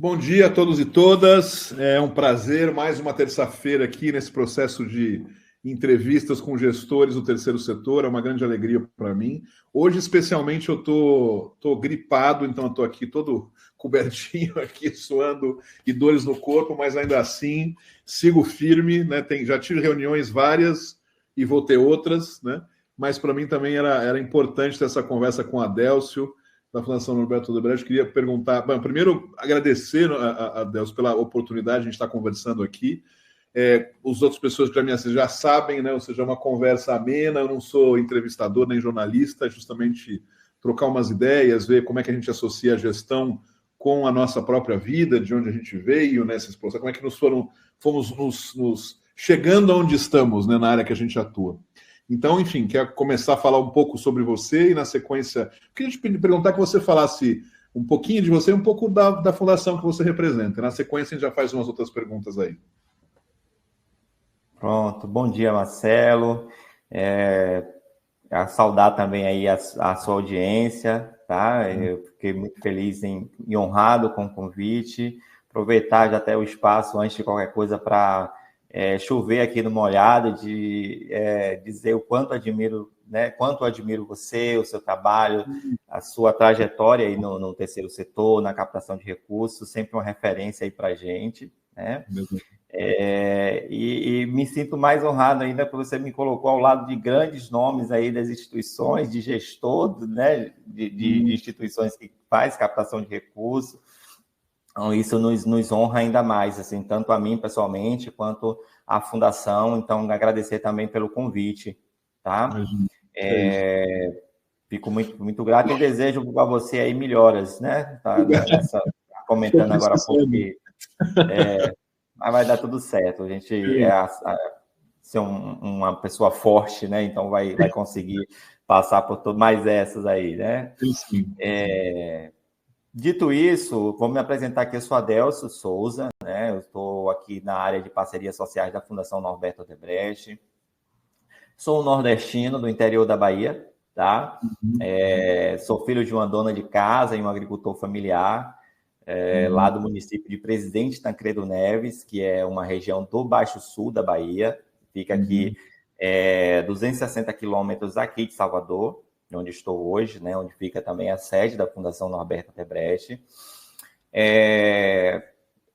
Bom dia a todos e todas. É um prazer, mais uma terça-feira aqui nesse processo de entrevistas com gestores do terceiro setor. É uma grande alegria para mim. Hoje, especialmente, eu tô gripado, então eu estou aqui todo cobertinho, aqui suando e dores no corpo, mas ainda assim sigo firme, né? Já tive reuniões várias e vou ter outras, né? Mas para mim também era importante ter essa conversa com a Adélcio, da Fundação Norberto Odebrecht. Queria perguntar, bom, primeiro agradecer a Deus pela oportunidade de a gente estar conversando aqui. Os outras pessoas que já me assistem já sabem, né? Ou seja, é uma conversa amena, eu não sou entrevistador nem jornalista, é justamente trocar umas ideias, ver como é que a gente associa a gestão com a nossa própria vida, de onde a gente veio, né? Como é que fomos nos chegando aonde estamos, né? Na área que a gente atua. Então, enfim, quero começar a falar um pouco sobre você e, na sequência, queria te perguntar que você falasse um pouquinho de você e um pouco da fundação que você representa. Na sequência, a gente já faz umas outras perguntas aí. Pronto, bom dia, Marcelo. A saudar também aí a sua audiência, tá? Eu fiquei muito feliz e honrado com o convite. Aproveitar já até o espaço, antes de qualquer coisa, para chover aqui no molhado, de dizer o quanto admiro, né? Quanto admiro você, o seu trabalho, a sua trajetória aí no terceiro setor, na captação de recursos, sempre uma referência aí para a gente, né? E me sinto mais honrado ainda porque você me colocou ao lado de grandes nomes aí das instituições, de gestor, né, de instituições que faz captação de recursos. Então, isso nos honra ainda mais, assim, tanto a mim pessoalmente quanto à Fundação. Então, agradecer também pelo convite, tá? Fico muito, muito grato e desejo para você aí melhoras, né? Tá comentando agora há pouco que mas vai dar tudo certo. A gente ser uma pessoa forte, né? Então vai conseguir passar por mais essas aí, né? Sim. Dito isso, vou me apresentar aqui. Eu sou Adélcio Souza, né? Eu estou aqui na área de parcerias sociais da Fundação Norberto Odebrecht. Sou nordestino do interior da Bahia, tá? Sou filho de uma dona de casa e um agricultor familiar. Lá do município de Presidente Tancredo Neves, que é uma região do Baixo Sul da Bahia, fica aqui 260 quilômetros aqui de Salvador, onde estou hoje, né, onde fica também a sede da Fundação Norberto Odebrecht.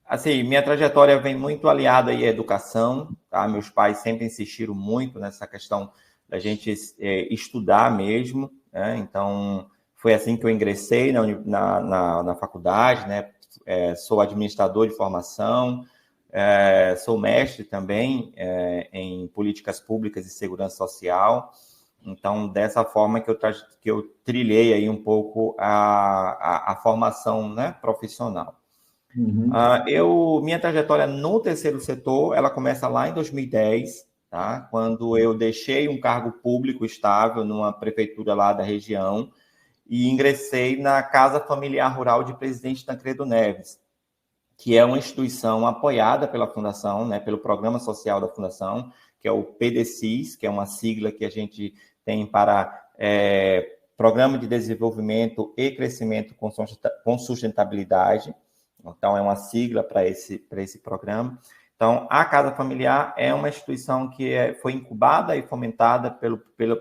Assim, minha trajetória vem muito aliada aí à educação, tá? Meus pais sempre insistiram muito nessa questão da gente estudar mesmo, né? Então, foi assim que eu ingressei na faculdade, né? Sou administrador de formação, sou mestre também em políticas públicas e segurança social. Então, dessa forma que eu trilhei aí um pouco a formação, né, profissional. Minha trajetória no terceiro setor, ela começa lá em 2010, tá? Quando eu deixei um cargo público estável numa prefeitura lá da região e ingressei na Casa Familiar Rural de Presidente Tancredo Neves, que é uma instituição apoiada pela Fundação, né, pelo Programa Social da Fundação, que é o PDCIS, que é uma sigla que a gente tem para Programa de Desenvolvimento e Crescimento com Sustentabilidade. Então, é uma sigla para esse programa. Então, a Casa Familiar é uma instituição que foi incubada e fomentada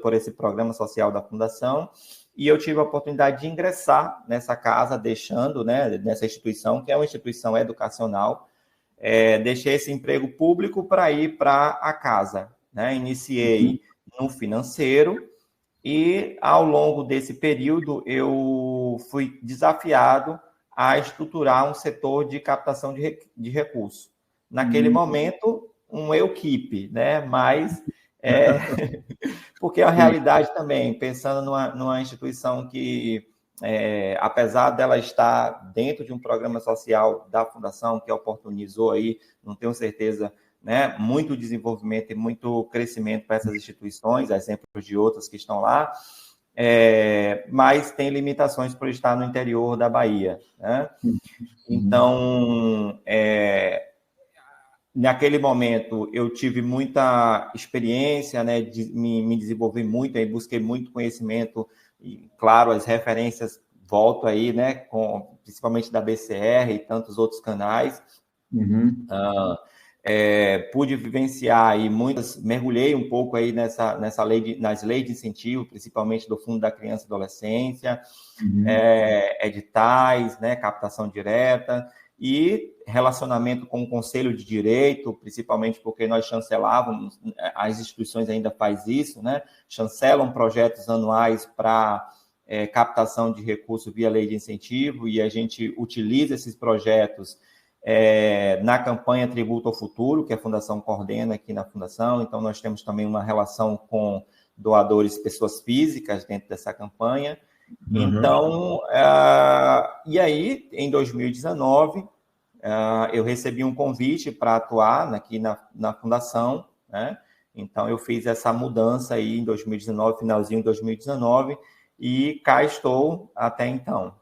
por esse programa social da Fundação, e eu tive a oportunidade de ingressar nessa casa, deixando, né, nessa instituição, que é uma instituição educacional. Deixei esse emprego público para ir para a casa, né? Iniciei no financeiro e, ao longo desse período, eu fui desafiado a estruturar um setor de captação de recursos. Naquele momento, um equipe, né? Mas porque é a realidade também, pensando numa instituição que, apesar dela estar dentro de um programa social da Fundação, que oportunizou aí, não tenho certeza, né, muito desenvolvimento e muito crescimento para essas instituições, exemplos de outras que estão lá, mas tem limitações por estar no interior da Bahia, né? Então, naquele momento, eu tive muita experiência, né, me desenvolvi muito, busquei muito conhecimento, e, claro, as referências volto aí, né, principalmente da BCR e tantos outros canais. Pude vivenciar aí mergulhei um pouco aí nas leis de incentivo, principalmente do Fundo da Criança e Adolescência, editais, né, captação direta e relacionamento com o Conselho de Direito, principalmente porque nós chancelávamos, as instituições ainda fazem isso, né, chancelam projetos anuais para captação de recursos via lei de incentivo, e a gente utiliza esses projetos na campanha Tributo ao Futuro, que a Fundação coordena aqui na Fundação. Então, nós temos também uma relação com doadores, pessoas físicas, dentro dessa campanha. Então, e aí, em 2019, eu recebi um convite para atuar aqui na Fundação, né? Então, eu fiz essa mudança aí em 2019, finalzinho de 2019, e cá estou até então.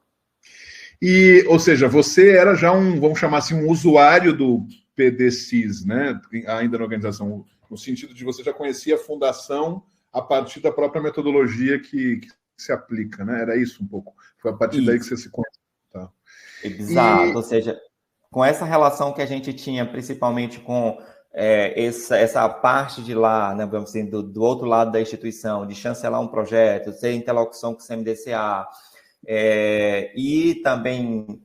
E, ou seja, você era já vamos chamar assim, um usuário do PDCIS, né? Ainda na organização, no sentido de você já conhecia a fundação a partir da própria metodologia que se aplica, né? Era isso um pouco. Foi a partir daí que você se conheceu. Tá? Exato, ou seja, com essa relação que a gente tinha, principalmente com essa parte de lá, né, vamos dizer, do outro lado da instituição, de chancelar um projeto, ter interlocução com o CMDCA, e também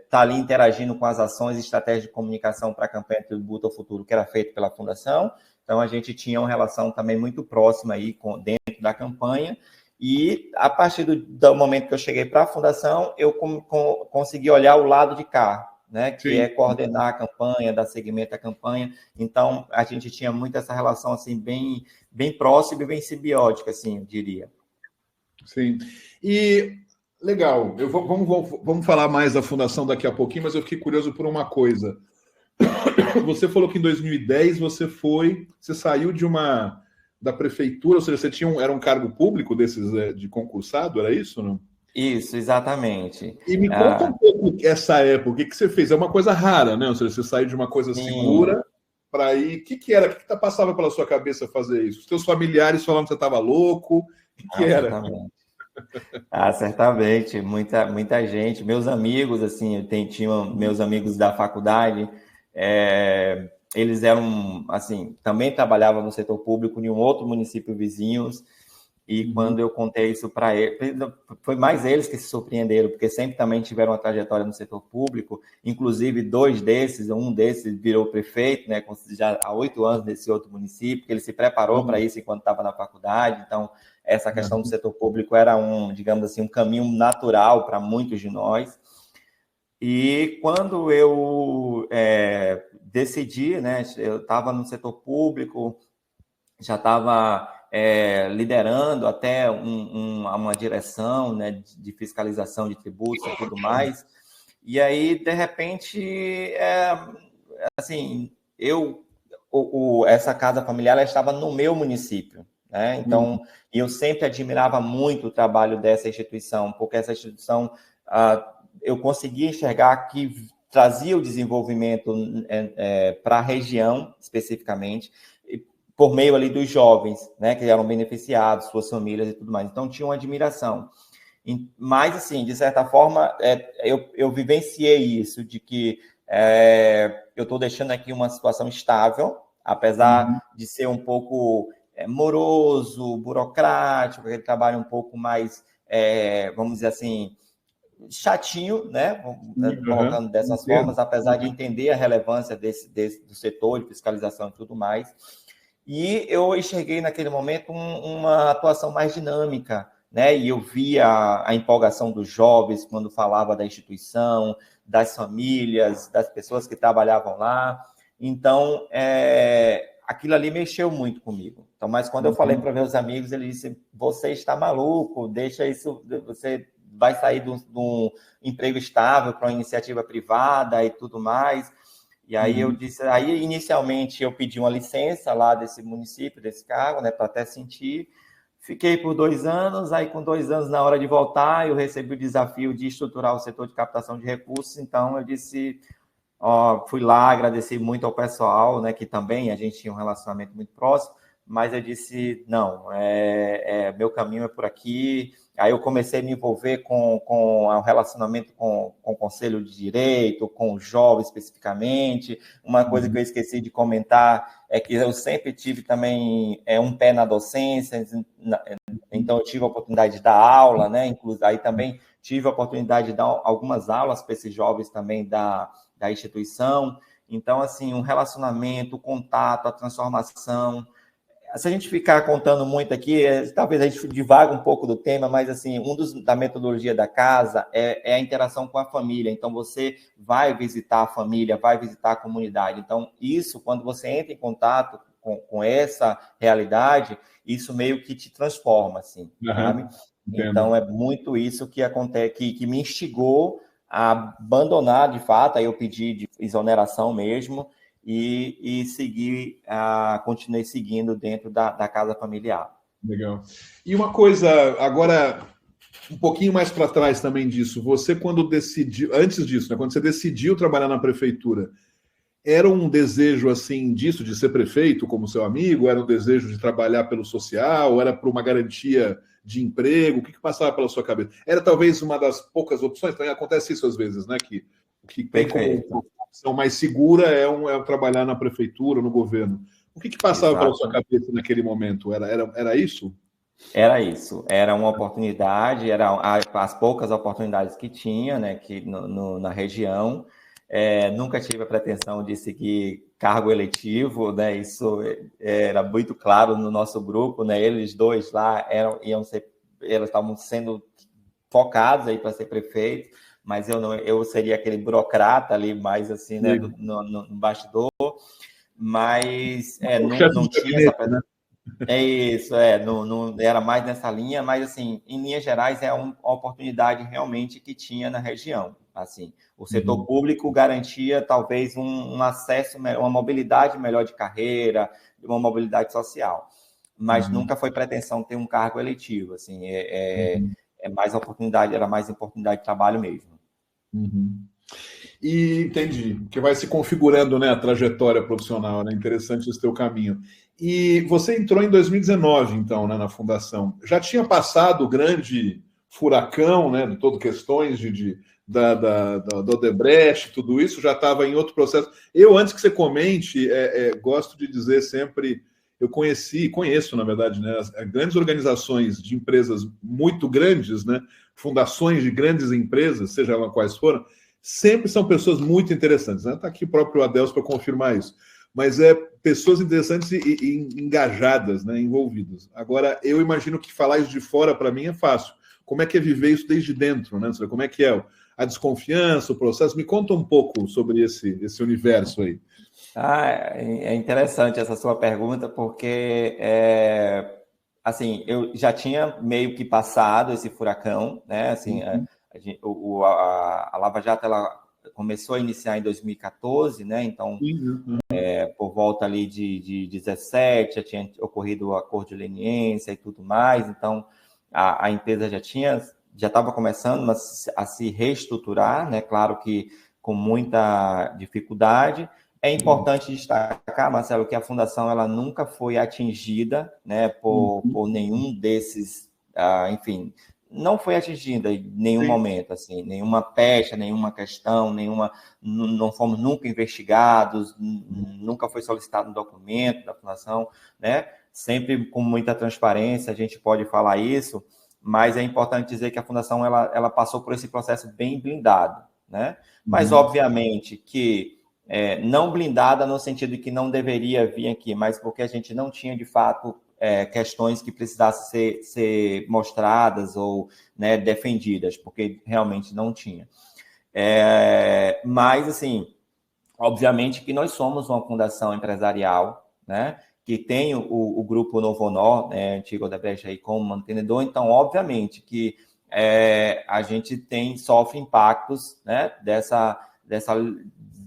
tá ali interagindo com as ações e estratégias de comunicação para a campanha Tributo ao Futuro, que era feita pela Fundação. Então, a gente tinha uma relação também muito próxima aí dentro da campanha, e a partir do momento que eu cheguei para a Fundação, eu consegui olhar o lado de cá, né, que Sim. é coordenar a campanha, dar seguimento à campanha. Então, a gente tinha muito essa relação assim, bem, bem próxima e bem simbiótica, assim, eu diria. Sim. E legal, vamos falar mais da Fundação daqui a pouquinho, mas eu fiquei curioso por uma coisa. Você falou que em 2010 você saiu da prefeitura, ou seja, você era um cargo público desses de concursado, era isso, não? Isso, exatamente. E me conta um pouco essa época, o que você fez? É uma coisa rara, né? Ou seja, você saiu de uma coisa segura para ir... O que era? O que passava pela sua cabeça fazer isso? Os teus familiares falando que você estava louco? O que era? Certamente. Certamente. Muita gente. Meus amigos, assim, tinham meus amigos da faculdade, eles eram, assim, também trabalhavam no setor público em um outro município vizinhos. E quando eu contei isso para eles, foi mais eles que se surpreenderam, porque sempre também tiveram uma trajetória no setor público, inclusive um desses virou prefeito, né, já há 8 anos nesse outro município, que ele se preparou para isso enquanto estava na faculdade. Então, essa questão do setor público era digamos assim, um caminho natural para muitos de nós. E quando eu decidi, né, eu estava no setor público, já estava liderando até uma direção, né, de fiscalização de tributos e tudo mais. E aí, de repente, assim, essa casa familiar ela estava no meu município, né? Então, eu sempre admirava muito o trabalho dessa instituição, porque essa instituição, eu conseguia enxergar que trazia o desenvolvimento para a região, especificamente, por meio ali dos jovens, né, que eram beneficiados, suas famílias e tudo mais. Então, tinha uma admiração. Mas, assim, de certa forma, eu vivenciei isso, de que eu estou deixando aqui uma situação estável, apesar de ser um pouco moroso, burocrático, aquele trabalho um pouco mais, vamos dizer assim, chatinho, né? Colocando dessas formas, apesar de entender a relevância do setor de fiscalização e tudo mais. E eu enxerguei naquele momento uma atuação mais dinâmica, né? E eu via a empolgação dos jovens quando falava da instituição, das famílias, das pessoas que trabalhavam lá. Então, aquilo ali mexeu muito comigo. Então, mas quando eu falei para meus amigos, eles disseram: você está maluco, deixa isso, você vai sair de um emprego estável para uma iniciativa privada e tudo mais. E aí eu disse, inicialmente eu pedi uma licença lá desse município, desse cargo, né, para até sentir. Fiquei por 2 anos, aí com 2 anos, na hora de voltar, eu recebi o desafio de estruturar o setor de captação de recursos. Então eu disse, fui lá, agradeci muito ao pessoal, né, que também a gente tinha um relacionamento muito próximo, mas eu disse, não, meu caminho é por aqui. Aí eu comecei a me envolver com o relacionamento com o Conselho de Direito, com o jovem especificamente. Uma coisa que eu esqueci de comentar é que eu sempre tive também um pé na docência, então eu tive a oportunidade de dar aula, né? Inclusive, aí também tive a oportunidade de dar algumas aulas para esses jovens também da instituição. Então, assim, um relacionamento, o contato, a transformação. Se a gente ficar contando muito aqui, talvez a gente divague um pouco do tema, mas assim, da metodologia da casa é a interação com a família. Então, você vai visitar a família, vai visitar a comunidade. Então, isso, quando você entra em contato com essa realidade, isso meio que te transforma, assim, sabe? Entendo. Então, é muito isso que acontece, que me instigou a abandonar, de fato, aí eu pedi de exoneração mesmo, e continuei seguindo dentro da casa familiar. Legal. E uma coisa, agora, um pouquinho mais para trás também disso, você quando decidiu, antes disso, né, quando você decidiu trabalhar na prefeitura, era um desejo assim disso, de ser prefeito como seu amigo? Era um desejo de trabalhar pelo social? Era por uma garantia de emprego? O que passava pela sua cabeça? Era talvez uma das poucas opções, também acontece isso às vezes, né? Que tem como opção mais segura é trabalhar na prefeitura, no governo. O que passava pela sua cabeça naquele momento? Era isso? Era isso, era uma oportunidade, eram as poucas oportunidades que tinha, né, na região. Nunca tive a pretensão de seguir cargo eletivo, né? Isso era muito claro no nosso grupo, né? Eles dois lá eles estavam sendo focados aí para ser prefeito, mas eu seria aquele burocrata ali, mais assim, né, no bastidor, mas não tinha essa pretensão. É isso, não era mais nessa linha, mas assim, em linhas gerais é uma oportunidade realmente que tinha na região. Assim, o setor público garantia talvez um acesso, uma mobilidade melhor de carreira, uma mobilidade social, mas nunca foi pretensão ter um cargo eletivo. Assim, mais oportunidade, era mais oportunidade de trabalho mesmo. E entendi, que vai se configurando, né, a trajetória profissional, né? Interessante esse teu caminho. E você entrou em 2019, então, né, na fundação. Já tinha passado o grande furacão, né, de todo questões do Odebrecht, tudo isso, já estava em outro processo. Eu, antes que você comente, gosto de dizer sempre, eu conheço, na verdade, né, as grandes organizações de empresas muito grandes, né, fundações de grandes empresas, seja lá quais foram, sempre são pessoas muito interessantes. Está aqui o próprio Adelso para confirmar isso. Mas pessoas interessantes e engajadas, né, envolvidas. Agora, eu imagino que falar isso de fora, para mim, é fácil. Como é que é viver isso desde dentro? Né? Como é que é a desconfiança, o processo? Me conta um pouco sobre esse universo aí. É interessante essa sua pergunta, porque assim, eu já tinha meio que passado esse furacão, né? Assim, a Lava Jato ela começou a iniciar em 2014, né? Então, por volta ali de 17, já tinha ocorrido o acordo de leniência e tudo mais. Então, a empresa já estava começando a se reestruturar, né? Claro que com muita dificuldade. É importante destacar, Marcelo, que a fundação ela nunca foi atingida, né, por nenhum desses, enfim, não foi atingida em nenhum momento, assim, nenhuma pecha, nenhuma questão, não fomos nunca investigados, nunca foi solicitado um documento da fundação, né? Sempre com muita transparência, a gente pode falar isso, mas é importante dizer que a fundação ela passou por esse processo bem blindado, né? Mas obviamente que não blindada no sentido de que não deveria vir aqui, mas porque a gente não tinha, de fato, questões que precisassem ser mostradas ou, né, defendidas, porque realmente não tinha. Mas, assim, obviamente que nós somos uma fundação empresarial, né, que tem o grupo Novo Honor, né, antigo Odebrecht aí como mantenedor, então, obviamente que a gente sofre impactos, né,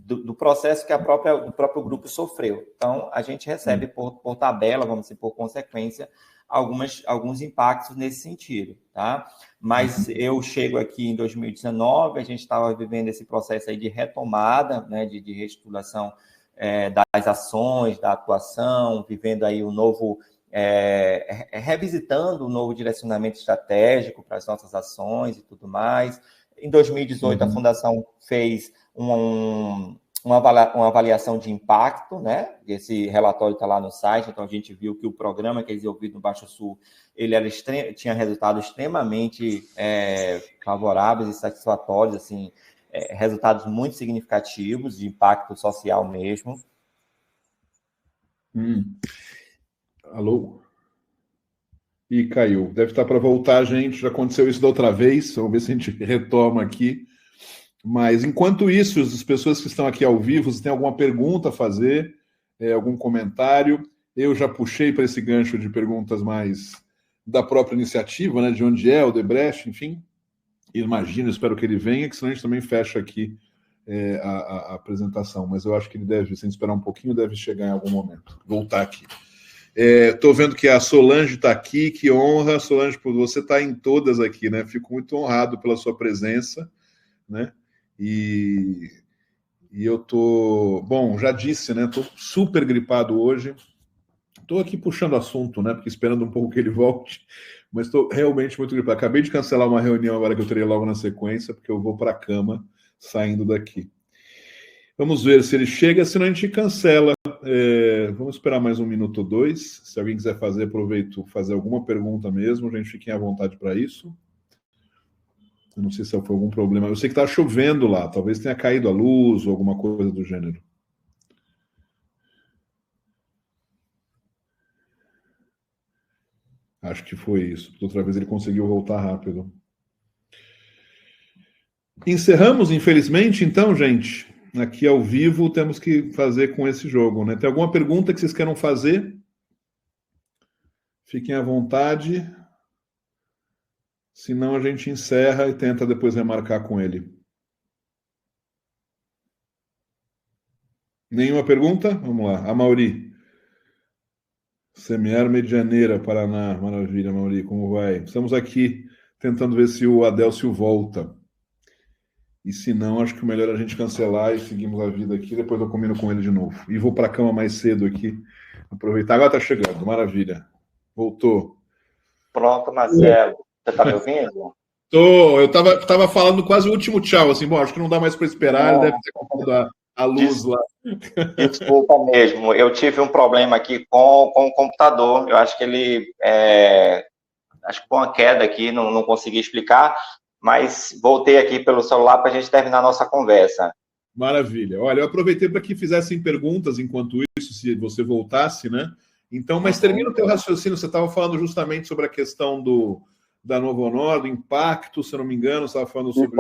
do processo que o próprio grupo sofreu. Então, a gente recebe por tabela, vamos dizer, por consequência, alguns impactos nesse sentido, tá? Mas eu chego aqui em 2019, a gente estava vivendo esse processo aí de retomada, né, de reestruturação das ações, da atuação, vivendo aí o novo, revisitando o novo direcionamento estratégico para as nossas ações e tudo mais. Em 2018, a Fundação fez uma avaliação de impacto, né? Esse relatório está lá no site, então a gente viu que o programa que é desenvolvido no Baixo Sul, ele tinha resultados extremamente favoráveis e satisfatórios, assim, resultados muito significativos de impacto social mesmo. Alô? Ih, caiu. Deve estar para voltar, gente. Já aconteceu isso da outra vez. Vamos ver se a gente retoma aqui. Mas, enquanto isso, as pessoas que estão aqui ao vivo, se tem alguma pergunta a fazer, algum comentário, eu já puxei para esse gancho de perguntas mais da própria iniciativa, né, de onde é o Odebrecht, enfim. Imagino, espero que ele venha, que senão a gente também fecha aqui a apresentação. Mas eu acho que ele deve, sem esperar um pouquinho, deve chegar em algum momento. Voltar aqui. Estou vendo que a Solange está aqui, que honra. Solange, você está em todas aqui, né? Fico muito honrado pela sua presença, né? E eu tô... Bom, já disse, né? Estou super gripado hoje. Estou aqui puxando assunto, né? Porque esperando um pouco que ele volte, mas estou realmente muito gripado. Acabei de cancelar uma reunião agora que eu terei logo na sequência, porque eu vou para a cama saindo daqui. Vamos ver se ele chega, senão a gente cancela. Vamos esperar mais 1 minuto ou 2. Se alguém quiser fazer, aproveito fazer alguma pergunta mesmo. A gente fique à vontade para isso. Eu não sei se foi algum problema. Eu sei que está chovendo lá. Talvez tenha caído a luz ou alguma coisa do gênero. Acho que foi isso. Outra vez ele conseguiu voltar rápido. Encerramos, infelizmente, então, gente. Aqui ao vivo temos que fazer com esse jogo, né? Tem alguma pergunta que vocês queiram fazer? Fiquem à vontade. Senão a gente encerra e tenta depois remarcar com ele. Nenhuma pergunta? Vamos lá. A Mauri. Semiário Medianeira, Paraná. Maravilha, Mauri. Como vai? Estamos aqui tentando ver se o Adélcio volta. E se não, acho que o melhor é a gente cancelar e seguimos a vida aqui. Depois eu combino com ele de novo. E vou para a cama mais cedo aqui. Aproveitar. Agora está chegando. Maravilha. Voltou. Pronto, Marcelo. Você está me ouvindo? Tô. Eu tava falando quase o último tchau. Assim, bom, acho que não dá mais para esperar. Ele deve ter comprado a luz lá. Desculpa mesmo. Eu tive um problema aqui com o computador. Eu acho que ele... acho que com a queda aqui, não consegui explicar. Mas voltei aqui pelo celular para a gente terminar a nossa conversa. Maravilha. Olha, eu aproveitei para que fizessem perguntas enquanto isso, se você voltasse, né? Então, mas termina o teu raciocínio. Você estava falando justamente sobre a questão da Novo Honor, do impacto, se eu não me engano, você estava falando sobre...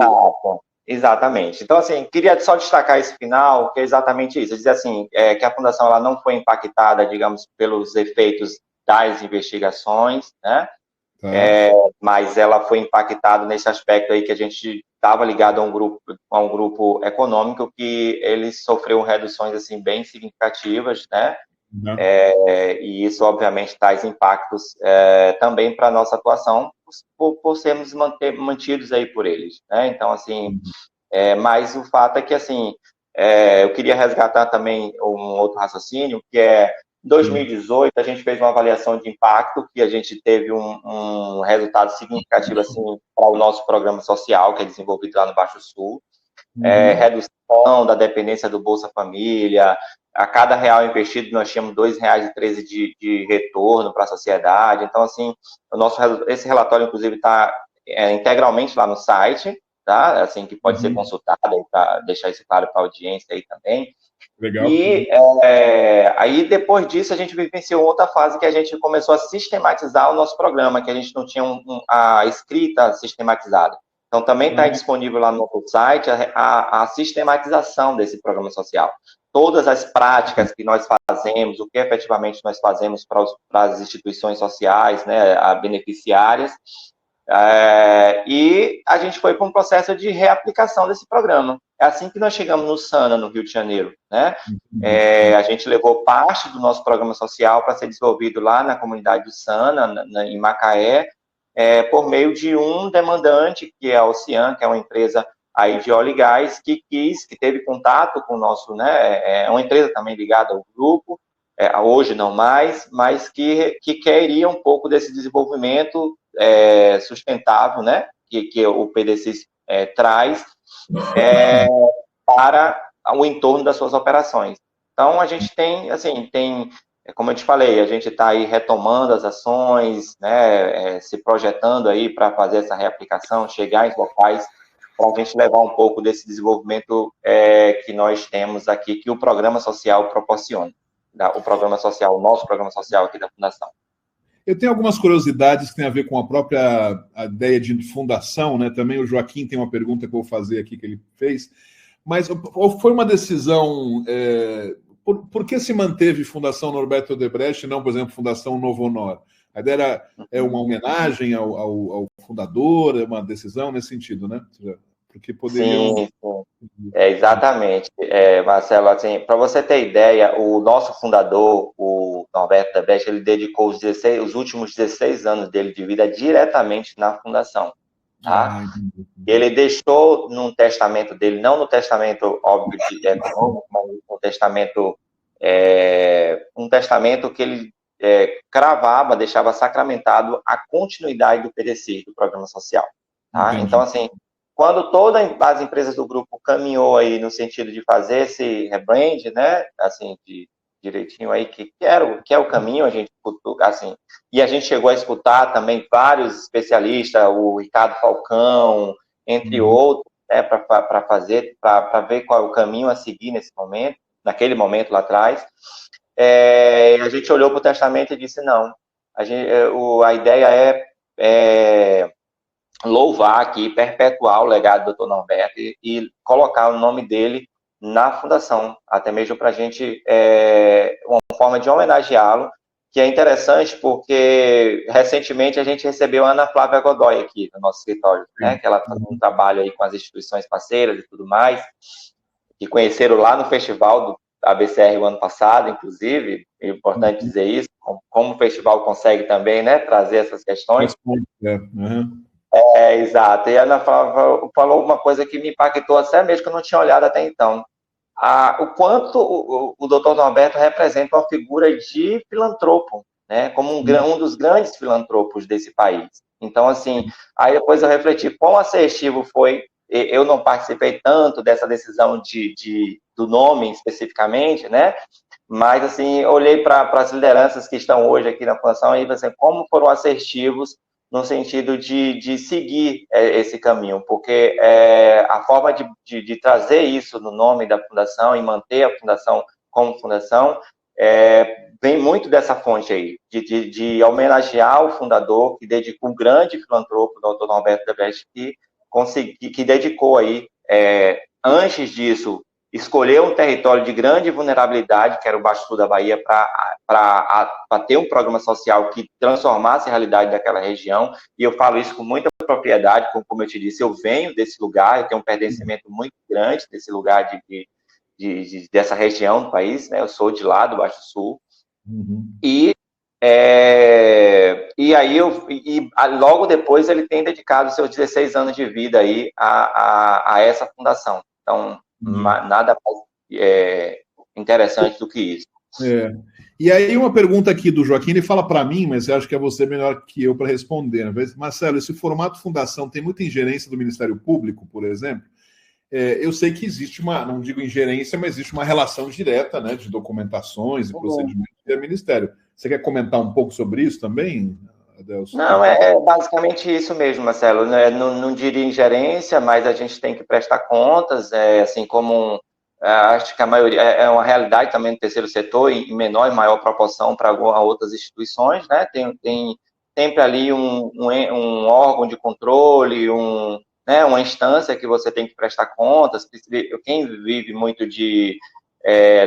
Exatamente. Então, assim, queria só destacar esse final, que é exatamente isso. Dizer assim, que a Fundação ela não foi impactada, digamos, pelos efeitos das investigações, né? Tá. Mas ela foi impactada nesse aspecto aí que a gente estava ligado a um grupo econômico que ele sofreu reduções assim bem significativas, né? Uhum. E isso obviamente traz impactos também para a nossa atuação por sermos mantidos aí por eles, né? Então assim, mas o fato é que assim eu queria resgatar também um outro raciocínio que é em 2018, a gente fez uma avaliação de impacto, que a gente teve um resultado significativo assim, para o nosso programa social, que é desenvolvido lá no Baixo Sul. Redução da dependência do Bolsa Família. A cada real investido, nós tínhamos R$2,13 de retorno para a sociedade. Então, assim, esse relatório, inclusive, está integralmente lá no site, tá? Assim, que pode ser consultado, para deixar isso claro para a audiência aí também. Legal. E aí, depois disso, a gente vivenciou outra fase que a gente começou a sistematizar o nosso programa, que a gente não tinha a escrita sistematizada. Então, também está disponível lá no nosso site a sistematização desse programa social. Todas as práticas que nós fazemos, o que efetivamente nós fazemos para as instituições sociais, né, beneficiárias, e a gente foi para um processo de reaplicação desse programa. É assim que nós chegamos no SANA, no Rio de Janeiro, né? A gente levou parte do nosso programa social para ser desenvolvido lá na comunidade do SANA, em Macaé, por meio de um demandante, que é a Ocean, que é uma empresa aí de óleo e gás, que teve contato com o nosso, né, é uma empresa também ligada ao grupo, hoje não mais, mas que queria um pouco desse desenvolvimento sustentável, né, que o PDC traz para o entorno das suas operações. Então, a gente tem, assim, como eu te falei, a gente está aí retomando as ações, né, se projetando aí para fazer essa reaplicação, chegar em locais para a gente levar um pouco desse desenvolvimento que nós temos aqui, que o programa social proporciona. O programa social, o nosso programa social aqui da Fundação. Eu tenho algumas curiosidades que têm a ver com a própria ideia de fundação, né? Também o Joaquim tem uma pergunta que eu vou fazer aqui que ele fez. Mas foi uma decisão... Por que se manteve Fundação Norberto Odebrecht e não, por exemplo, Fundação Novo Honor? A ideia é uma homenagem ao fundador, é uma decisão nesse sentido, né? Porque poderiam... Sim. Exatamente. Marcelo, assim, para você ter ideia, o nosso fundador, o Norberto Odebrecht, ele dedicou os últimos 16 anos dele de vida diretamente na fundação. Tá? Ele deixou num testamento dele, não no testamento óbvio de econômico, mas no testamento, um testamento que ele cravava, deixava sacramentado a continuidade do PDC, do Programa Social. Tá? Então, assim, quando todas as empresas do grupo caminhou aí no sentido de fazer esse rebrand, né, assim, direitinho aí, que é o caminho, a gente, assim, e a gente chegou a escutar também vários especialistas, o Ricardo Falcão, entre outros, né, para ver qual é o caminho a seguir nesse momento, naquele momento lá atrás. A gente olhou para o testamento e disse, não, a ideia é louvar aqui, perpetuar o legado do Dr. Norberto e colocar o nome dele na fundação, até mesmo para a gente, uma forma de homenageá-lo, que é interessante porque recentemente a gente recebeu a Ana Flávia Godoy aqui no nosso escritório, né, que ela faz um trabalho aí com as instituições parceiras e tudo mais, que conheceram lá no festival do ABCR o ano passado, inclusive, é importante dizer isso, como o festival consegue também, né, trazer essas questões. Exato. E a Ana falou uma coisa que me impactou até mesmo, que eu não tinha olhado até então. O quanto o Dr. Norberto representa uma figura de filantropo, né? Como um dos grandes filantropos desse país. Então, assim, aí depois eu refleti quão assertivo foi. Eu não participei tanto dessa decisão do nome especificamente, né? Mas, assim, olhei para as lideranças que estão hoje aqui na Fundação e assim, como foram assertivos no sentido de seguir esse caminho, porque a forma de trazer isso no nome da Fundação e manter a Fundação como Fundação vem muito dessa fonte aí, de homenagear o fundador, que dedicou um grande filantropo, o Dr. Norberto Odebrecht, que dedicou aí, antes disso, escolher um território de grande vulnerabilidade, que era o Baixo Sul da Bahia, para ter um programa social que transformasse a realidade daquela região, e eu falo isso com muita propriedade, como eu te disse, eu venho desse lugar, eu tenho um pertencimento muito grande desse lugar, dessa região do país, né? Eu sou de lá, do Baixo Sul, e aí logo depois ele tem dedicado seus 16 anos de vida aí a essa fundação. Então, nada mais interessante do que isso. E aí uma pergunta aqui do Joaquim, ele fala para mim, mas eu acho que é você melhor que eu para responder. Né? Marcelo, esse formato fundação tem muita ingerência do Ministério Público, por exemplo? Eu sei que existe não digo ingerência, mas existe uma relação direta, né, de documentações e procedimentos do Ministério. Você quer comentar um pouco sobre isso também, Adelson? Não, é basicamente isso mesmo, Marcelo. Não diria ingerência, mas a gente tem que prestar contas, assim como acho que a maioria é uma realidade também no terceiro setor, em menor e maior proporção para outras instituições, né? Tem sempre ali um órgão de controle, uma instância que você tem que prestar contas. Quem vive muito de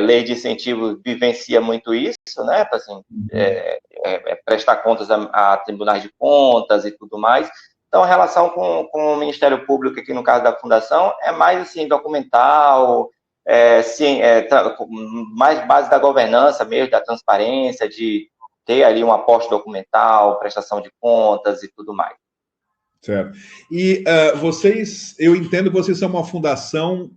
lei de incentivo vivencia muito isso, né? Assim, prestar contas a tribunais de contas e tudo mais. Então, a relação com o Ministério Público, aqui no caso da Fundação, é mais assim, documental, mais base da governança mesmo, da transparência, de ter ali um aporte documental, prestação de contas e tudo mais. Certo. E vocês, eu entendo que vocês são uma fundação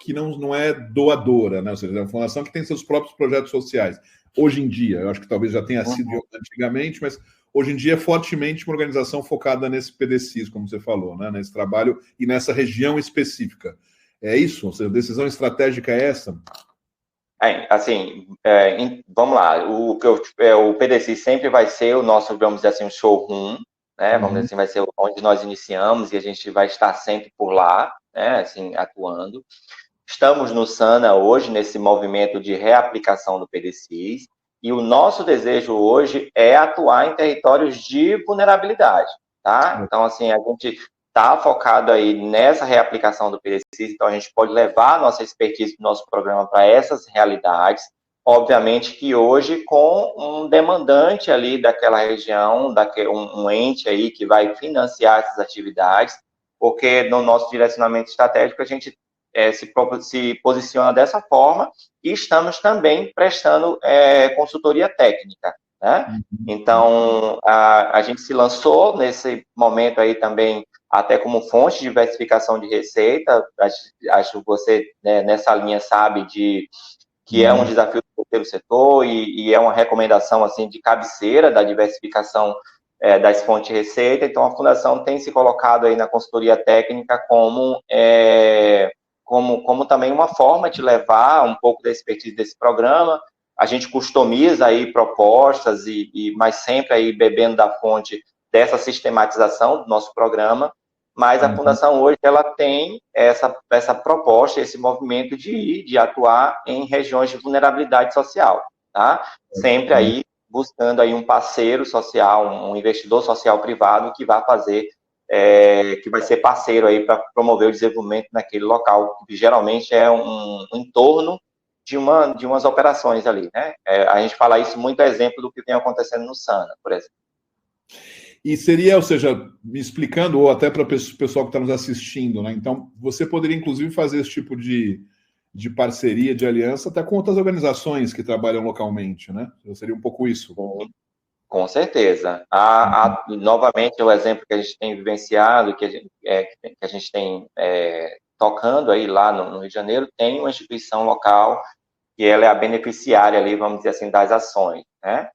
que não é doadora, né? Ou seja, é uma fundação que tem seus próprios projetos sociais. Hoje em dia, eu acho que talvez já tenha sido antigamente, mas hoje em dia é fortemente uma organização focada nesse PDCs, como você falou, né? Nesse trabalho e nessa região específica. É isso? Ou seja, a decisão estratégica é essa? Vamos lá. O PDC sempre vai ser o nosso, vamos dizer assim, um showroom, né? Vamos dizer assim, vai ser onde nós iniciamos e a gente vai estar sempre por lá, né? Assim, atuando. Estamos no SANA hoje, nesse movimento de reaplicação do PDCs, e o nosso desejo hoje é atuar em territórios de vulnerabilidade, tá? Então, assim, a gente está focado aí nessa reaplicação do PDCs, então a gente pode levar a nossa expertise do nosso programa para essas realidades, obviamente que hoje com um demandante ali daquela região, um ente aí que vai financiar essas atividades, porque no nosso direcionamento estratégico a gente se posiciona dessa forma e estamos também prestando consultoria técnica, né? Então, a gente se lançou nesse momento aí também até como fonte de diversificação de receita. Acho que você, né, nessa linha sabe que é um desafio do terceiro setor e é uma recomendação assim de cabeceira da diversificação das fontes de receita. Então, a Fundação tem se colocado aí na consultoria técnica como também uma forma de levar um pouco da expertise desse programa. A gente customiza aí propostas, mas sempre aí bebendo da fonte dessa sistematização do nosso programa, mas a Fundação hoje ela tem essa proposta, esse movimento de atuar em regiões de vulnerabilidade social, tá? Sempre aí buscando aí um parceiro social, um investidor social privado que vai fazer que vai ser parceiro aí para promover o desenvolvimento naquele local, que geralmente é um entorno de umas operações ali, né? A gente fala isso muito exemplo do que vem acontecendo no SANA, por exemplo. E seria, ou seja, me explicando, ou até para o pessoal que está nos assistindo, né? Então, você poderia, inclusive, fazer esse tipo de parceria, de aliança, até com outras organizações que trabalham localmente, né? Seria um pouco isso. Com certeza. Novamente, o exemplo que a gente tem vivenciado, que a gente tem tocando aí lá no Rio de Janeiro, tem uma instituição local que ela é a beneficiária ali, vamos dizer assim, das ações, né?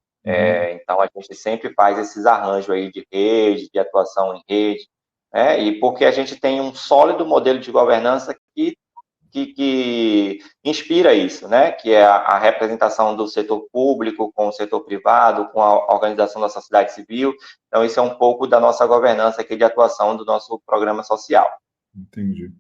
Então, a gente sempre faz esses arranjos aí de rede, de atuação em rede, né? E porque a gente tem um sólido modelo de governança que inspira isso, né? Que é a representação do setor público com o setor privado, com a organização da sociedade civil. Então, isso é um pouco da nossa governança aqui de atuação do nosso programa social. Entendi.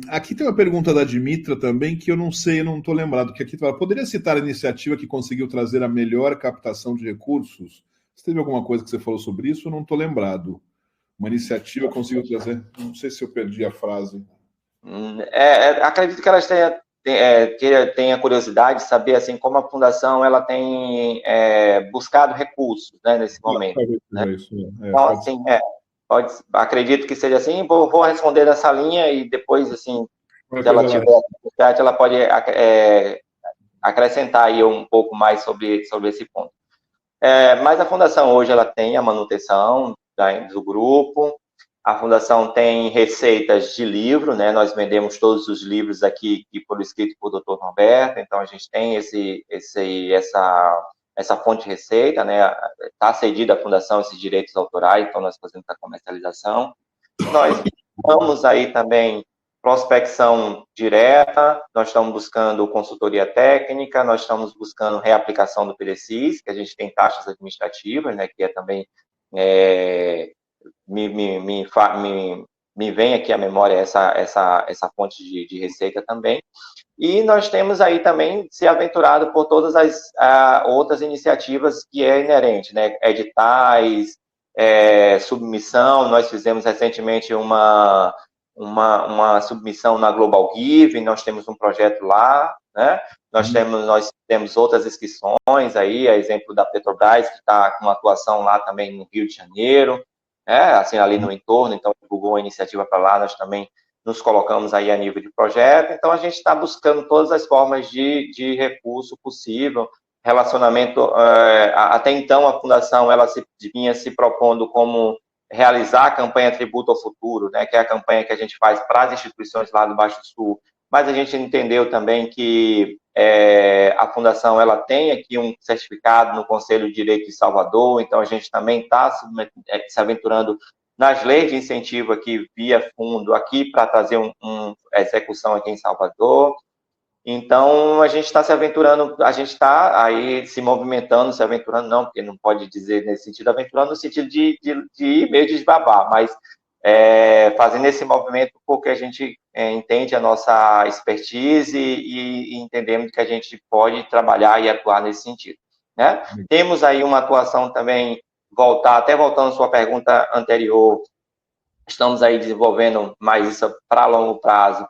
Aqui tem uma pergunta da Dimitra também, que eu não sei, eu não estou lembrado, que aqui fala, poderia citar a iniciativa que conseguiu trazer a melhor captação de recursos? Você teve alguma coisa que você falou sobre isso? Eu não estou lembrado. Uma iniciativa conseguiu trazer... Não sei se eu perdi a frase. Acredito que elas tenha curiosidade de saber assim como a fundação ela tem buscado recursos, né, nesse momento. Né? Então, assim, acredito que seja assim. Vou responder nessa linha e depois, assim, se ela tiver no chat, ela pode acrescentar aí um pouco mais sobre esse ponto. Mas a fundação hoje ela tem a manutenção do grupo. A Fundação tem receitas de livro, né? Nós vendemos todos os livros aqui que foram escritos por Dr. Norberto, então a gente tem essa fonte de receita, né? Está cedida à Fundação esses direitos autorais, então nós fazemos a comercialização. Nós estamos aí também prospecção direta, nós estamos buscando consultoria técnica, nós estamos buscando reaplicação do PDCs, que a gente tem taxas administrativas, né? Que é também... Me vem aqui à memória essa fonte de receita também. E nós temos aí também se aventurado por todas as outras iniciativas que é inerente, né? Editais, submissão. Nós fizemos recentemente uma submissão na Global Giving, nós temos um projeto lá, né? Nós temos outras inscrições aí, a exemplo da Petrobras, que está com uma atuação lá também no Rio de Janeiro, assim, ali no entorno, então divulgou a iniciativa para lá, nós também nos colocamos aí a nível de projeto, então a gente está buscando todas as formas de recurso possível, relacionamento, até então a Fundação, ela vinha se propondo como realizar a campanha Tributo ao Futuro, né, que é a campanha que a gente faz para as instituições lá do Baixo Sul, mas a gente entendeu também que a Fundação ela tem aqui um certificado no Conselho de Direito de Salvador, então a gente também está se aventurando nas leis de incentivo aqui via fundo, aqui para trazer uma execução aqui em Salvador. Então, a gente está se aventurando, a gente está aí se movimentando, se aventurando não, porque não pode dizer nesse sentido, aventurando no sentido de ir meio de desbabar, mas fazendo esse movimento porque a gente entende a nossa expertise e entendemos que a gente pode trabalhar e atuar nesse sentido, né? Temos aí uma atuação também, até voltando à sua pergunta anterior, estamos aí desenvolvendo mais isso para longo prazo,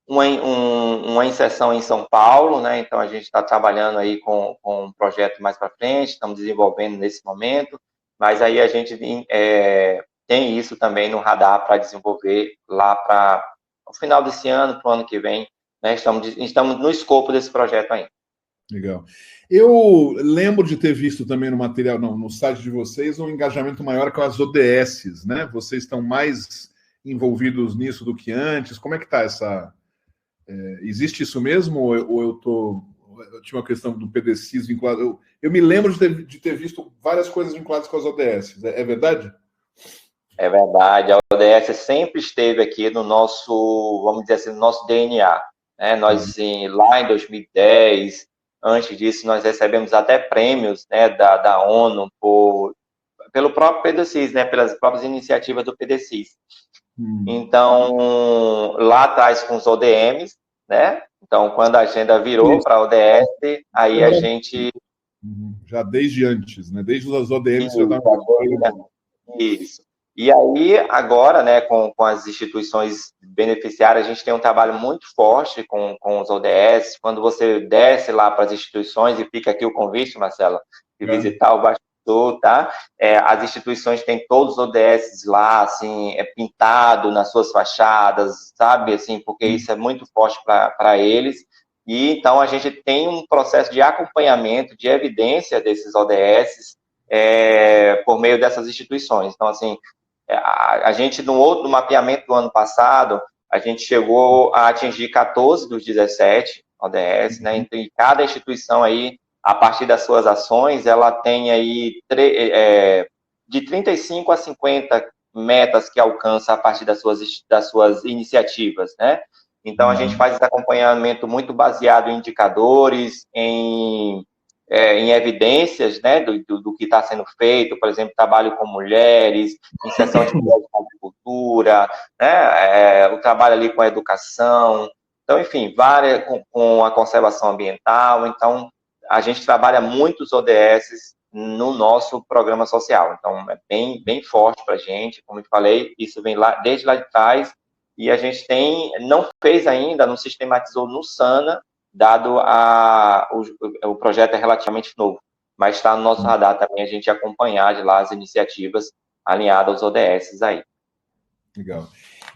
uma inserção em São Paulo, né? Então a gente está trabalhando aí com um projeto mais para frente, estamos desenvolvendo nesse momento, mas aí a gente tem isso também no radar para desenvolver lá para o final desse ano, para o ano que vem, né? Estamos no escopo desse projeto ainda. Legal. Eu lembro de ter visto também no material, no site de vocês, um engajamento maior com as ODSs, né? Vocês estão mais envolvidos nisso do que antes. Como é que está essa... existe isso mesmo ou eu tinha uma questão do PDCs vinculado? Eu me lembro de ter visto várias coisas vinculadas com as ODSs. É verdade? É verdade. A ODS sempre esteve aqui no nosso, vamos dizer assim, no nosso DNA, né? Nós, lá em 2010, antes disso, nós recebemos até prêmios, né, da ONU pelo próprio PDCs, né, pelas próprias iniciativas do PDCs. Então, lá atrás com os ODMs, né? Então, quando a agenda virou para a ODS, aí a gente... Já desde antes, né? Desde os ODMs já estavam... Isso. E aí, agora, né, com as instituições beneficiárias, a gente tem um trabalho muito forte com os ODS. Quando você desce lá para as instituições, e fica aqui o convite, Marcelo, de visitar o Baixo Sul, tá? As instituições têm todos os ODS lá, assim, pintado nas suas fachadas, sabe? Assim, porque isso é muito forte para eles. E, então, a gente tem um processo de acompanhamento, de evidência desses ODS por meio dessas instituições. Então, assim, a gente, no mapeamento do ano passado, a gente chegou a atingir 14 dos 17 ODS, né? Então, e cada instituição aí, a partir das suas ações, ela tem aí de 35 a 50 metas que alcança a partir das suas iniciativas, né? Então, a gente faz esse acompanhamento muito baseado em indicadores, em evidências, né, do que está sendo feito, por exemplo, trabalho com mulheres, inserção de mulheres com agricultura, né, o trabalho ali com a educação, então, enfim, com a conservação ambiental. Então, a gente trabalha muitos ODS no nosso programa social, então é bem forte para a gente, como eu falei, isso vem desde lá de trás, e a gente não fez ainda, não sistematizou no SANA, dado o projeto é relativamente novo, mas está no nosso radar também a gente acompanhar de lá as iniciativas alinhadas aos ODS aí. Legal.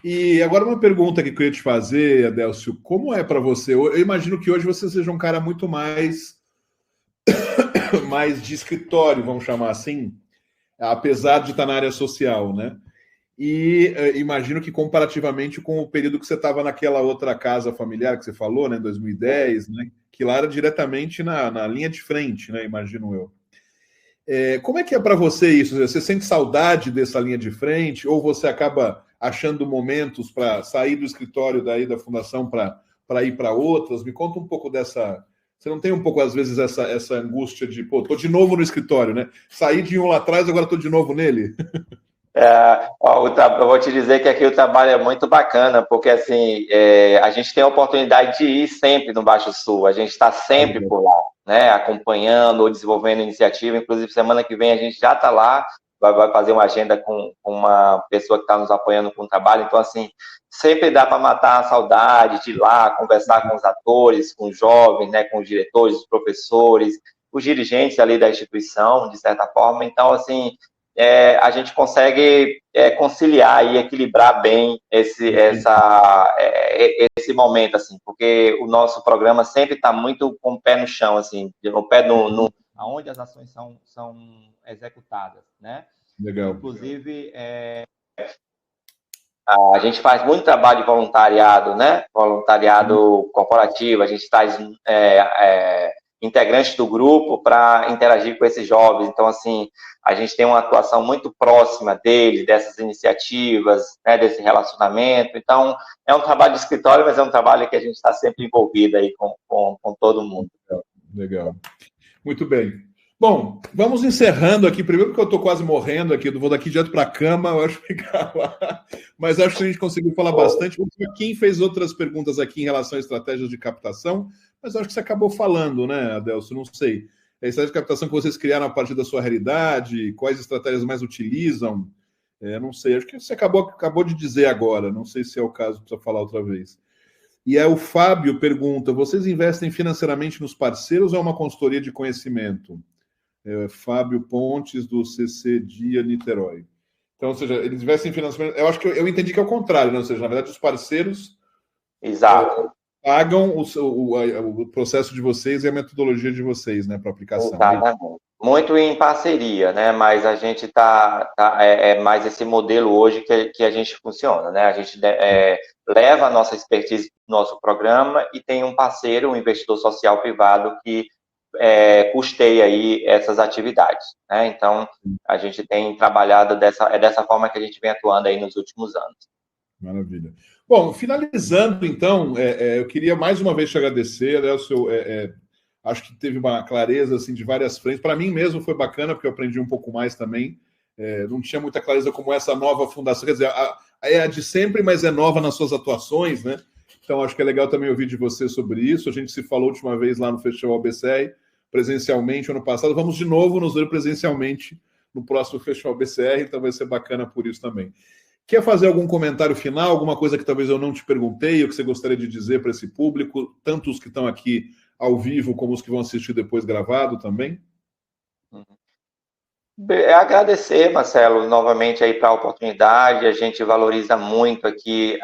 E agora uma pergunta que eu ia te fazer, Adélcio, como é para você? Eu imagino que hoje você seja um cara muito mais de escritório, vamos chamar assim, apesar de estar na área social, né? E imagino que comparativamente com o período que você estava naquela outra casa familiar que você falou, né, em 2010, né, que lá era diretamente na linha de frente, né, imagino eu. Como é que é para você isso? Você sente saudade dessa linha de frente ou você acaba achando momentos para sair do escritório daí da fundação para ir para outras? Me conta um pouco dessa... Você não tem um pouco, às vezes, essa angústia de, pô, tô de novo no escritório, né? Saí de um lá atrás, agora tô de novo nele? Eu vou te dizer que aqui o trabalho é muito bacana, porque assim, a gente tem a oportunidade de ir sempre no Baixo Sul, a gente está sempre por lá, né, acompanhando ou desenvolvendo iniciativa. Inclusive, semana que vem a gente já está lá, vai fazer uma agenda com uma pessoa que está nos apoiando com o trabalho. Então, assim, sempre dá para matar a saudade de ir lá, conversar com os atores, com os jovens, né, com os diretores, os professores, os dirigentes ali da instituição, de certa forma. Então, assim, a gente consegue conciliar e equilibrar bem esse momento, assim, porque o nosso programa sempre está muito com o pé no chão, assim, o pé aonde as ações são executadas, né? Legal. Inclusive, a gente faz muito trabalho de voluntariado, né? Voluntariado corporativo, a gente traz integrantes do grupo para interagir com esses jovens. Então, assim, a gente tem uma atuação muito próxima deles, dessas iniciativas, né, desse relacionamento. Então, é um trabalho de escritório, mas é um trabalho que a gente está sempre envolvido aí com todo mundo. Legal. Muito bem. Bom, vamos encerrando aqui. Primeiro porque eu estou quase morrendo aqui, eu vou daqui direto para a cama, eu acho que lá. Mas acho que a gente conseguiu falar bastante. O Joaquim fez outras perguntas aqui em relação a estratégias de captação, mas acho que você acabou falando, né, Adelso? Não sei. A estratégia de captação que vocês criaram a partir da sua realidade, quais estratégias mais utilizam? Não sei, acho que você acabou de dizer agora, não sei se é o caso, precisa falar outra vez. E aí o Fábio pergunta, vocês investem financeiramente nos parceiros ou é uma consultoria de conhecimento? Fábio Pontes, do CC Dia Niterói. Então, ou seja, eles investem em financiamento. Eu acho que eu entendi que é o contrário, né? Ou seja, na verdade, os parceiros pagam o processo de vocês e a metodologia de vocês, né, para aplicação. Exatamente. Muito em parceria, né? Mas a gente é mais esse modelo hoje que a gente funciona, né? A gente leva a nossa expertise no nosso programa e tem um parceiro, um investidor social privado que custeia aí essas atividades, né? Então, a gente tem trabalhado dessa forma que a gente vem atuando aí nos últimos anos. Maravilha. Bom, finalizando, então, eu queria mais uma vez te agradecer, né, acho que teve uma clareza assim, de várias frentes. Para mim mesmo foi bacana, porque eu aprendi um pouco mais também. Não tinha muita clareza como essa nova fundação, quer dizer, é a de sempre, mas é nova nas suas atuações, né? Então, acho que é legal também ouvir de você sobre isso. A gente se falou a última vez lá no Festival BCR, presencialmente, ano passado. Vamos de novo nos ver presencialmente no próximo Festival BCR, então vai ser bacana por isso também. Quer fazer algum comentário final, alguma coisa que talvez eu não te perguntei, ou que você gostaria de dizer para esse público, tanto os que estão aqui ao vivo, como os que vão assistir depois gravado também? Agradecer, Marcelo, novamente aí para a oportunidade. A gente valoriza muito aqui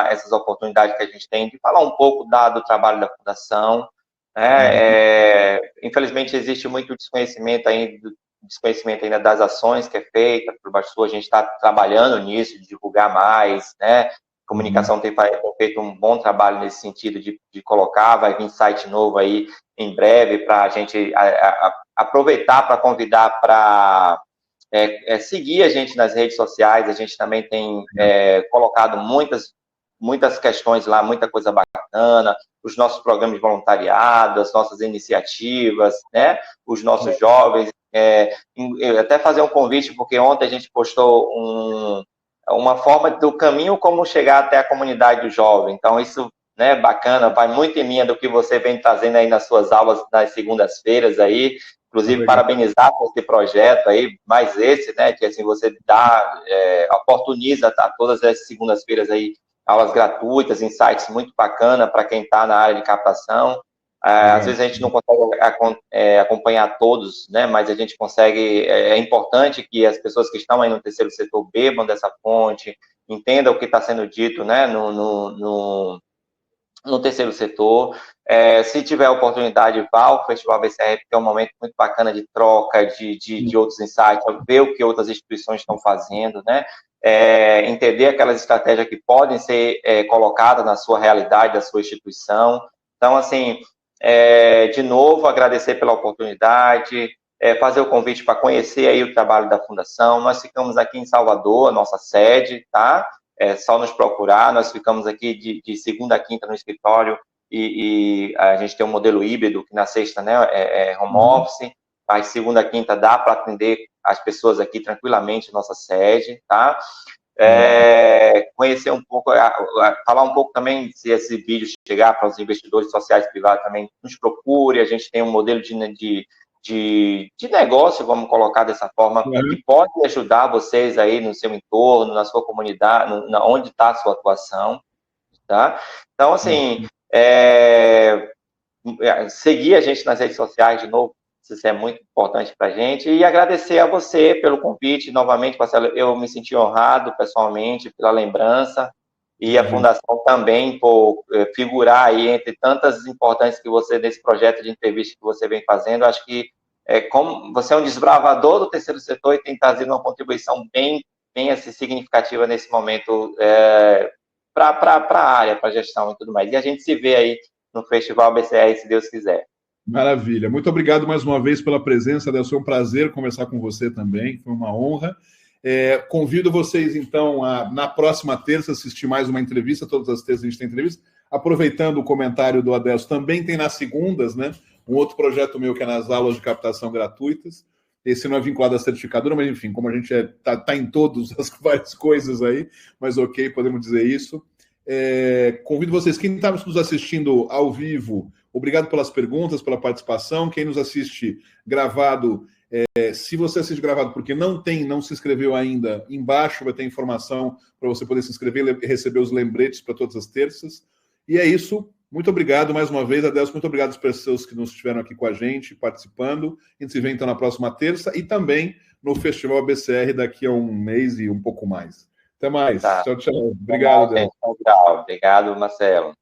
essas oportunidades que a gente tem de falar um pouco do trabalho da Fundação. Né? Infelizmente, existe muito desconhecimento ainda das ações que é feita por Baixo Sul. A gente está trabalhando nisso, de divulgar mais, né? A comunicação tem feito um bom trabalho nesse sentido de colocar, vai vir site novo aí em breve para a gente aproveitar para convidar para seguir a gente nas redes sociais. A gente também tem colocado muitas questões lá, muita coisa bacana, os nossos programas de voluntariado, as nossas iniciativas, né? Os nossos jovens. Até fazer um convite, porque ontem a gente postou uma forma do caminho como chegar até a comunidade do jovem. Então, isso, né, bacana, vai muito em linha do que você vem trazendo aí nas suas aulas nas segundas-feiras aí. Inclusive, parabenizar por esse projeto aí, mais esse, né, que assim, você oportuniza todas as segundas-feiras aí, aulas gratuitas, insights muito bacana para quem está na área de captação. Às vezes a gente não consegue acompanhar todos, né? Mas a gente consegue. É importante que as pessoas que estão aí no terceiro setor bebam dessa fonte, entendam o que está sendo dito, né? No terceiro setor. Se tiver oportunidade, vá ao Festival BCR, que é um momento muito bacana de troca, de outros insights, ver o que outras instituições estão fazendo, né? Entender aquelas estratégias que podem ser colocadas na sua realidade, da sua instituição. Então, assim, de novo, agradecer pela oportunidade, fazer o convite para conhecer aí o trabalho da Fundação. Nós ficamos aqui em Salvador, a nossa sede, tá? É só nos procurar. Nós ficamos aqui de segunda a quinta no escritório e a gente tem um modelo híbrido, que na sexta, né, home office, mas segunda a quinta dá para atender as pessoas aqui tranquilamente na nossa sede, tá? Conhecer um pouco, falar um pouco também, se esse vídeo chegar para os investidores sociais privados também, nos procure. A gente tem um modelo de negócio, vamos colocar dessa forma, que pode ajudar vocês aí no seu entorno, na sua comunidade, onde está a sua atuação, tá? Então, assim, seguir a gente nas redes sociais de novo, isso é muito importante para a gente, e agradecer a você pelo convite, novamente, Marcelo. Eu me senti honrado, pessoalmente, pela lembrança, e a Fundação também por figurar aí entre tantas importantes que você, desse projeto de entrevista que você vem fazendo. Acho que como você é um desbravador do terceiro setor e tem trazido uma contribuição bem assim, significativa nesse momento para a área, para a gestão e tudo mais. E a gente se vê aí no Festival BCR, se Deus quiser. Maravilha. Muito obrigado mais uma vez pela presença, Adelson. Foi um prazer conversar com você também, foi uma honra. Convido vocês, então, na próxima terça, assistir mais uma entrevista. Todas as terças a gente tem entrevista. Aproveitando o comentário do Adelson, também tem nas segundas, né? Um outro projeto meu que é nas aulas de captação gratuitas. Esse não é vinculado à certificadora, mas enfim, como a gente está em todas as várias coisas aí, mas ok, podemos dizer isso. Convido vocês, quem está nos assistindo ao vivo, obrigado pelas perguntas, pela participação. Quem nos assiste gravado, se você assiste gravado porque não se inscreveu ainda, embaixo vai ter informação para você poder se inscrever e receber os lembretes para todas as terças. E é isso. Muito obrigado mais uma vez, Adelson. Muito obrigado às pessoas que nos estiveram aqui com a gente, participando. A gente se vê então na próxima terça e também no Festival BCR daqui a um mês e um pouco mais. Até mais. Tá. Tchau, tchau. Obrigado, Adelson. Obrigado, Marcelo.